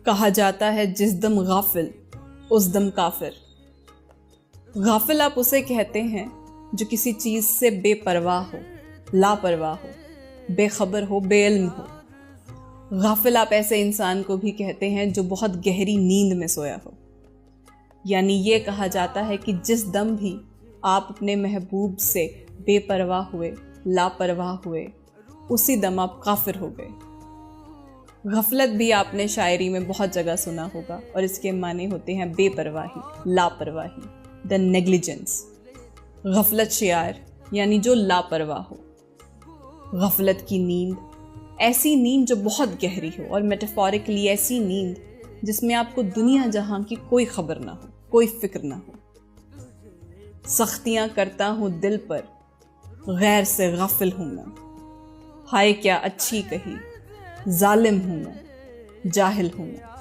کہا جاتا ہے جس دم غافل اس دم کافر۔ غافل آپ اسے کہتے ہیں جو کسی چیز سے بے پرواہ ہو، لاپرواہ ہو، بے خبر ہو، بے علم ہو۔ غافل آپ ایسے انسان کو بھی کہتے ہیں جو بہت گہری نیند میں سویا ہو۔ یعنی یہ کہا جاتا ہے کہ جس دم بھی آپ اپنے محبوب سے بے پرواہ ہوئے، لاپرواہ ہوئے، اسی دم آپ کافر ہو گئے۔ غفلت بھی آپ نے شاعری میں بہت جگہ سنا ہوگا، اور اس کے معنی ہوتے ہیں بے پرواہی، لاپرواہی، the negligence۔ غفلت شعار یعنی جو لاپرواہ ہو۔ غفلت کی نیند، ایسی نیند جو بہت گہری ہو، اور میٹافورکلی ایسی نیند جس میں آپ کو دنیا جہاں کی کوئی خبر نہ ہو، کوئی فکر نہ ہو۔ سختیاں کرتا ہوں دل پر، غیر سے غافل ہوں میں، ہائے کیا اچھی کہی، ظالم ہوں میں، جاہل ہوں میں۔